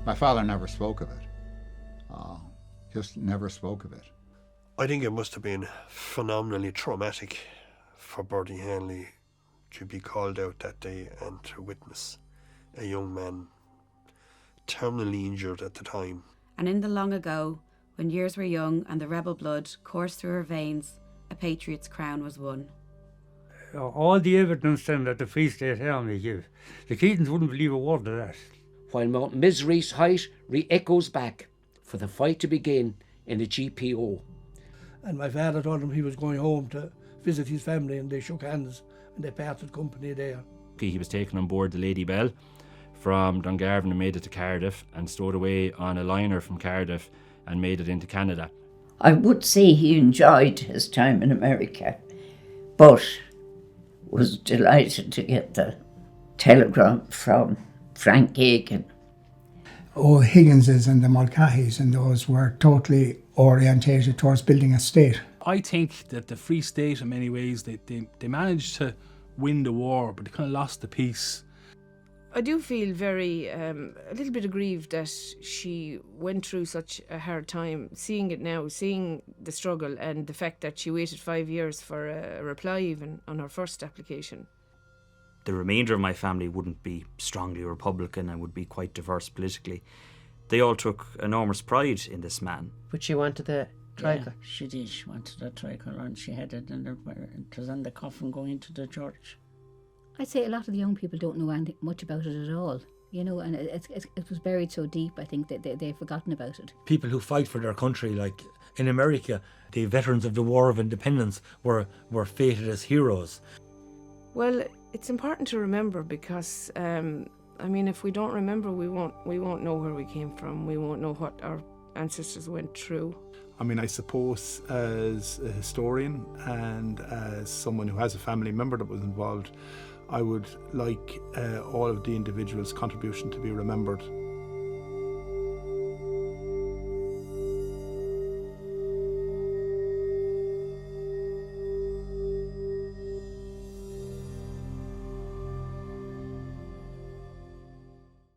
My father never spoke of it. Just never spoke of it. I think it must have been phenomenally traumatic for Bertie Hanley to be called out that day and to witness a young man terminally injured at the time. And in the long ago, when years were young and the rebel blood coursed through her veins, a patriot's crown was won. All the evidence then that the Free State Army give, the Keatons wouldn't believe a word of that. While Mount Misery's height re-echoes back for the fight to begin in the GPO. And my father told him he was going home to visit his family, and they shook hands and they parted company there. He was taken on board the Lady Bell from Dungarvan and made it to Cardiff, and stowed away on a liner from Cardiff and made it into Canada. I would say he enjoyed his time in America, but was delighted to get the telegram from Frank Aiken. O'Higginses and the Mulcahys and those were totally orientated towards building a state. I think that the Free State, in many ways, they managed to win the war, but they kind of lost the peace. I do feel very, a little bit aggrieved that she went through such a hard time. Seeing it now, seeing the struggle and the fact that she waited 5 years for a reply even on her first application. The remainder of my family wouldn't be strongly Republican and would be quite diverse politically. They all took enormous pride in this man. But she wanted the tricolour. Yeah, she did. She wanted the tricolour, and she had it it was in the coffin going into the church. I'd say a lot of the young people don't know anything much about it at all, you know, and it was buried so deep, I think, that they've forgotten about it. People who fight for their country, like in America, the veterans of the War of Independence were fated as heroes. Well, it's important to remember because, if we don't remember, we won't know where we came from. We won't know what our ancestors went through. I suppose as a historian and as someone who has a family member that was involved, I would like all of the individuals' contribution to be remembered